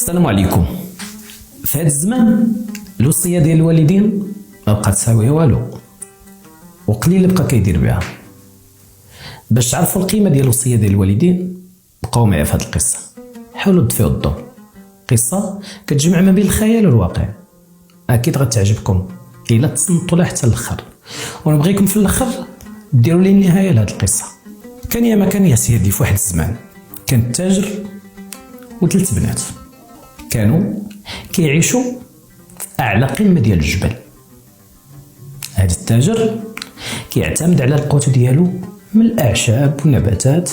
السلام عليكم. في هذا الزمان الوصيه ديال الوالدين ما بقات تساوي والو، وقليل بقى كيدير بها. باش تعرفوا القيمه ديال الوصيه ديال الوالدين بقاو معايا في هذه القصه، حاولوا تدفعوا الضوء. قصه كتجمع ما بين الخيال والواقع، اكيد غتعجبكم الا تصنتوا لها حتى الاخر، ونبغيكم في الاخر ديروا لي النهايه لهذه القصه. كان يا ما كان يا سيدي في واحد الزمان كان التاجر وثلاث بنات كانوا كيعيشوا في اعلى قمه ديال الجبل. هذا التاجر كيعتمد على القوت ديالو من الاعشاب والنباتات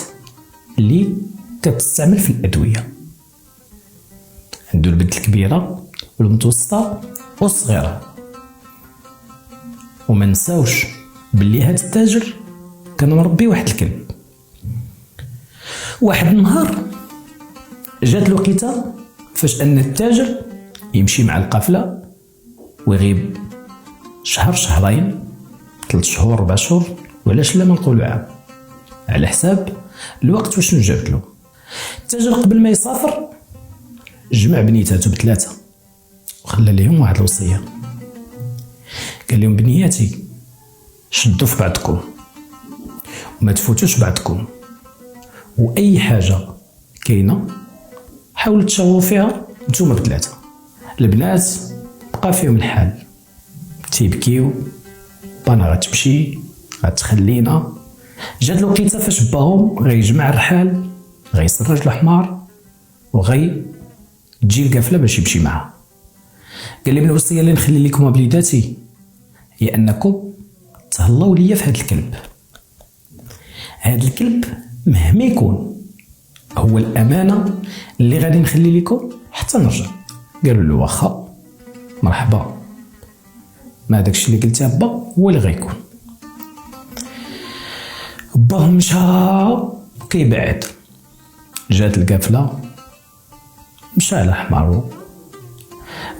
اللي كتستعمل في الادويه. عنده البنت الكبيره والمتوسطه والصغيره. وما نساوش باللي هذا التاجر كان مربي واحد الكلب. واحد النهار جات له وقيته فاش ان التاجر يمشي مع القافله ويغيب شهر شهرين 3 شهور 4 شهور، وعلاش لا ما نقولوا عام، على حساب الوقت وشنو جابت له. التاجر قبل ما يسافر جمع بنيتاتو ب3 وخلى لهم واحد الوصيه، قال لهم بنياتي شدوا في بعضكم وما تفوتوش بعضكم، واي حاجه كاينه حاولوا تشاوروا فيها نتوما ب3. البنات بقى فيهم الحال تيبكيو، بانا غتمشي غتخلينا. جات له وقيته فاش باهم غيجمع الرحال، غيسرج الحمار وغي تجي القافله باش يمشي معها. قال لي من الوصيه اللي نخلي لكم بليداتي هي انكم تهلاو ليا في هذا الكلب. هذا الكلب مهما يكون هو الامانه اللي غادي نخلي لكم حتى نرجع. قالوا له واخا مرحبا، ما داكشي اللي قلتيه با هو اللي غيكون. باه مشى كيبعد، جات القافله مشى على حمارو،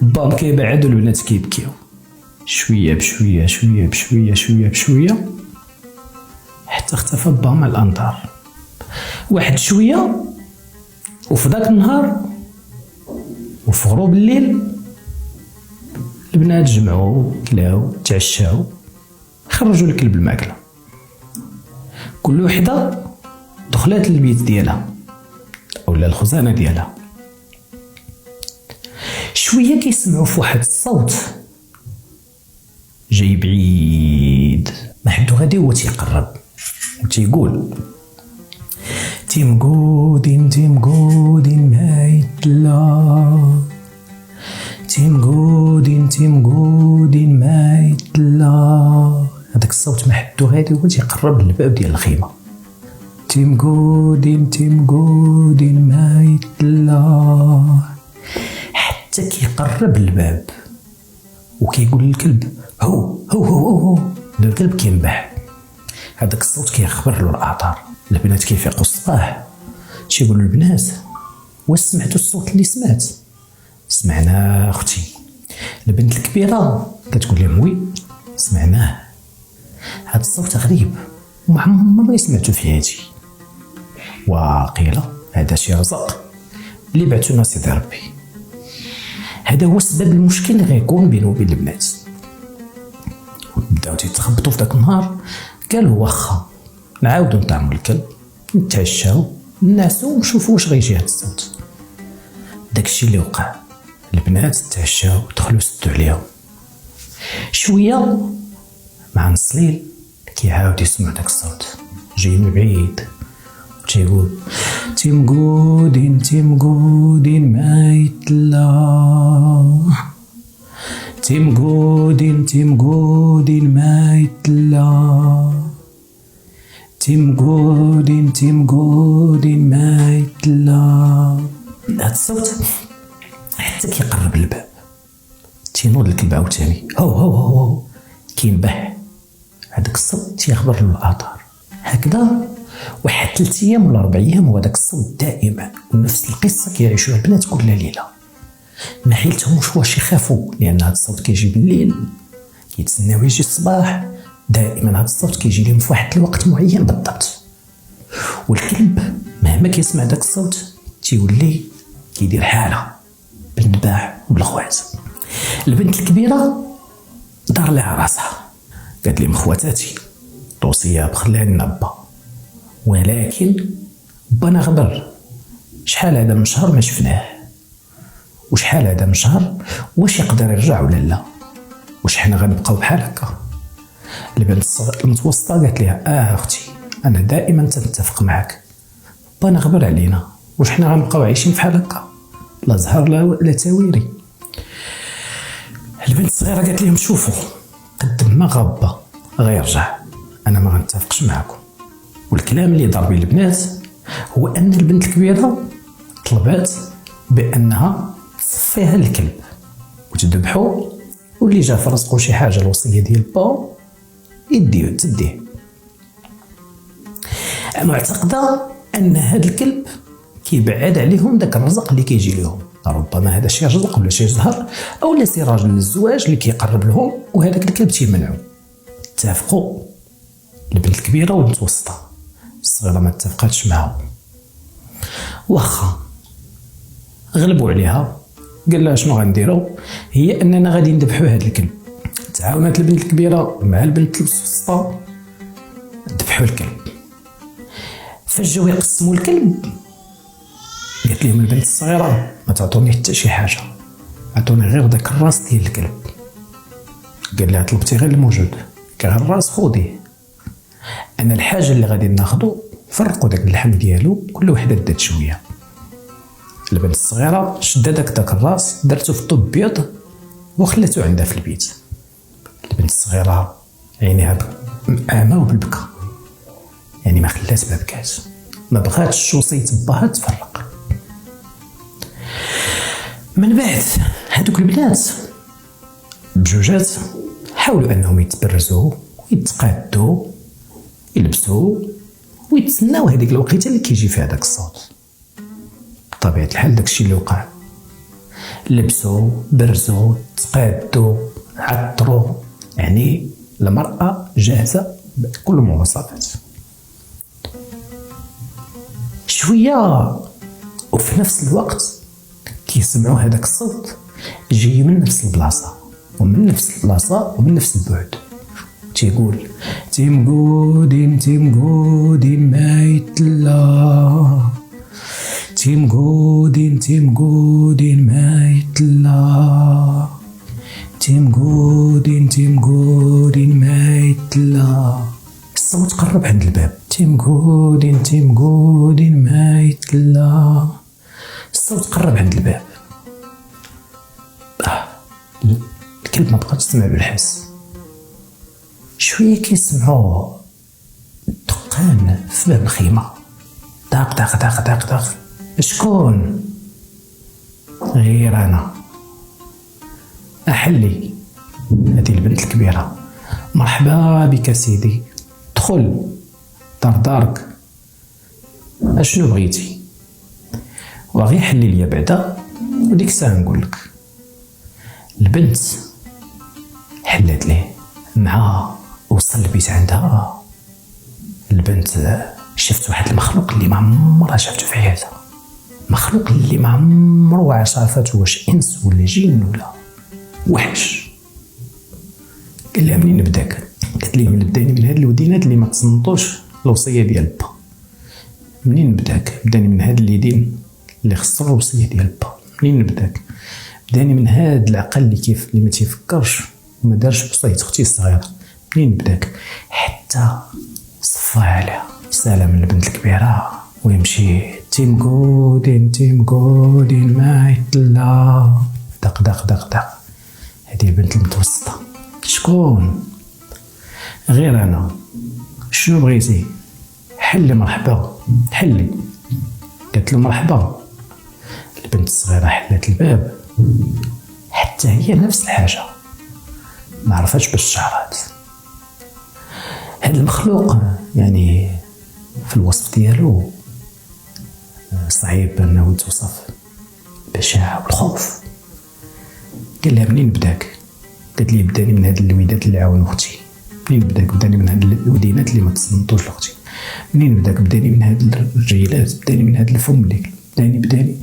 باه كيبعد والبنات كيبكيو شويه بشويه شويه بشويه شويه بشويه حتى اختفى باه مع الانظار. واحد شويه وفي ذاك النهار وفي غروب الليل البنات جمعوا كلاو تعشاو، خرجوا الكلب الماكله. كل وحده دخلت للبيت ديالها اولا الخزانه ديالها. شويه كيسمعوا في واحد الصوت جاي بعيد، ما حدو غادي هو تيقرب وتيقول تيم جودين ما يتلا، تيم جودين ما يتلا. هذاك الصوت ما حدو غادي هو تيقرب للباب ديال الخيمه. تيم جودين ما يتلا، حتى كيقرب للباب وكيقول للكلب هو هو هو هو. الكلب كينبح، هذاك الصوت كيخبر له الاعطار. البنات كيفيقوا الصباح تيقولوا البنات واش سمعتوا الصوت اللي سمعت؟ سمعنا اختي. البنت الكبيره كتقول لهم وي سمعناه، هذا الصوت غريب وما عمرني سمعته في حياتي، واقيلا هذا شي رزق اللي بعثو لنا سيدي ربي. هذا هو سبب المشكل اللي غيكون بينه وبين البنات. بداو تيتخبطوا في ذاك النهار، قالوا واخا نعاودوا نطعموا الكلب نتعشاو نعسو ونشوفوا واش غيجي هذا الصوت. داكشي اللي وقع، البنات تعشاو دخلوا سدوا عليهم. شويه مع نص الليل كيعاود يسمع داك الصوت جاي من بعيد وتيقول تيم جودين ما يتلا، تيم جودين ما يتلا، تيم جودين ما يتلا. هاد الصوت حتى كيقرب للباب تينوض الكلب عاوتاني هو هو هو كينبح. هذاك الصوت تيخبر له الاثار. هكذا واحد 3 ايام ولا 4 ايام وهذاك الصوت دائما، ونفس القصه كيعيشوها البنات كل ليله. ما حيلتهمش واش يخافوا لان هذا الصوت كيجي بالليل، كيتسناو يجي الصباح، دائما هذا الصوت كيجي لهم في واحد الوقت معين بالضبط. والكلب مهما كيسمع داك الصوت تيولي كيدير حاله بالاتباع وبالخوات. البنت الكبيرة دار لها راسها، قالت لهم خواتاتي توصية بخليها لنا با، ولكن با نغبر شحال هذا من شهر ما شفناه، وشحال هذا من شهر واش يقدر يرجع ولا لا، واش حنا غنبقاو بحال هكا. البنت المتوسطة قالت لها اختي انا دائما تنتفق معك، با نغبر علينا واش حنا غنبقاو عايشين بحال هكا، لا زهر لا تاويري. البنت الصغيرة قالت لهم شوفوا قد ما غابة غيرجع، انا ما غنتفقش معكم. والكلام اللي ضرب البنات هو ان البنت الكبيرة طلبات بانها تصفيها الكلب وتذبحو، واللي جا في رزقو شي حاجه الوصيه ديال با يديه تديه، معتقده ان هذا الكلب كيبعد عليهم داك الرزق اللي كيجي لهم، ربما هذا شي رزق ولا شي زهر او لا شي راجل للزواج اللي كيقرب لهم وهذاك الكلب تيمنعو. اتفقوا البنت الكبيره والمتوسطه، الصغيره ما اتفقاتش معها، واخا غلبوا عليها. قال لها شنو غنديروا، هي اننا غادي نذبحوا هذا الكلب. تعاونات البنت الكبيره مع البنت المتوسطه ذبحوا الكلب. فاش جاو يقسموا الكلب قالت لهم البنت الصغيره ما تعطوني حتى شي حاجه، عطوني غير داك الراس ديال الكلب. قال لها طلبتي غير الموجود، غير الراس خوديه، انا الحاجه اللي غادي ناخذو فرقوا داك اللحم ديالو كل وحده دات شويه. البنت الصغيره شدت داك الراس درتو في الطوب بيض وخلاتو عندها في البيت. البنت الصغيره عينيها عامه وبالبكا، يعني ما خلات ما بكات، ما بغاتش وصيه باها تفرق. من بعد هذوك البنات بجوجات حاولوا انهم يتبرزوا ويتقادوا يلبسوا ويتسناو هذيك الوقيته اللي كيجي فيها داك الصوت. بطبيعة الحال داكشي اللي وقع، لبسوا برزوا تقادوا عطروا، يعني المرأة جاهزة بكل المواصفات. شوية وفي نفس الوقت كيسمعوا هذاك الصوت جاي من نفس البلاصة ومن نفس البلاصة ومن نفس البعد، تيقول تيمقودين تيمقودين ما يتلا، تيمقودين تيمقودين ما يتلا، تيمقودين تيمقودين ما يتلا. الصوت قرب عند الباب، تيمقودين تيمقودين ما يتلا. الصوت قرب عند الباب، الكلب ما بقاش تسمع بالحس. شويه كيسمعوا الدقان في باب الخيمه، داق داق داق داق داق. شكون؟ غير انا احلي. هذه البنت الكبيره، مرحبا بك سيدي، دخل دارك، اشنو بغيتي؟ وغي حلي ليا بعدا وديك الساعه نقول لك. البنت حلت ليه، مع وصل البيت عندها البنت شفت واحد المخلوق اللي ما عمرها شافته في حياتها، مخلوق اللي ما عمرها عرفت واش انس ولا جن ولا وحش. قال لها منين نبداك؟ قالت لي بداني من هاد الودينات اللي ما تصنطوش الوصيه ديال با. منين نبداك؟ بداني من هاد اليدين اللي خسروا الوصيه ديال با. منين نبداك؟ بداني من هاد العقل اللي ما تيفكرش وما دارش بوصيه اختي الصغيره. منين نبداك؟ حتى صفى عليها سلام البنت الكبيره ويمشي تيمقودين تيمقودين ما يتلا، دق دق دق دق. هذه البنت المتوسطه، شكون؟ غير انا، شنو بغيتي؟ حلي مرحبا حلي. قالت له مرحبا. البنت الصغيره حلت الباب، حتى هي نفس الحاجه ما عرفتش باش شعرات. هذا المخلوق يعني في الوصف ديالو صعيب انه يتوصف، بشاعة والخوف. قال لها منين بداك؟ قالت لي بداني من هاد الودينات اللي عاون اختي. منين بداك؟ بداني من هاد الودينات اللي ما تصنتوش لاختي. منين بداك؟ بداني من هاد الرجيلات، بداني من هاد الفم اللي بداني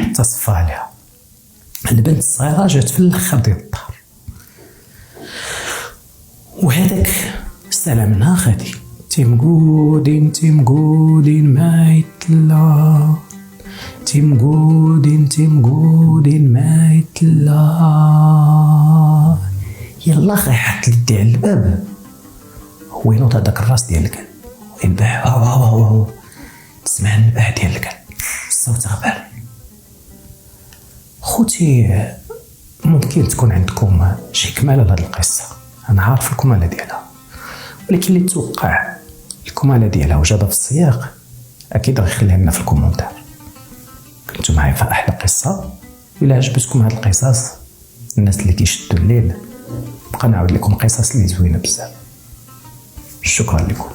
حتى صفى عليها. البنت الصغيرة جات في الاخر ديال الدار، وهذاك استلمنا غادي تيمقودين ما يتلا، تيمقودين ما يتلا. يلا غيحط يدي على الباب، هو ينوض هذاك الراس ديال الكلب وينباح، تسمع النباح ديال الكلب، الصوت غبر. خوتي ممكن تكون عندكم شي كمالة لهاد القصة، انا عارف الكمالة ديالها، ولكن اللي توقع الكمالة ديالها وجابها في السياق اكيد غيخليها لنا في الكومونتير. كنتو معايا في احلى قصة. الى عجبتكم هاد القصص، الناس اللي كيشدوا الليل، بقى نعاود لكم قصص اللي زوينة بزاف. شكرا لكم.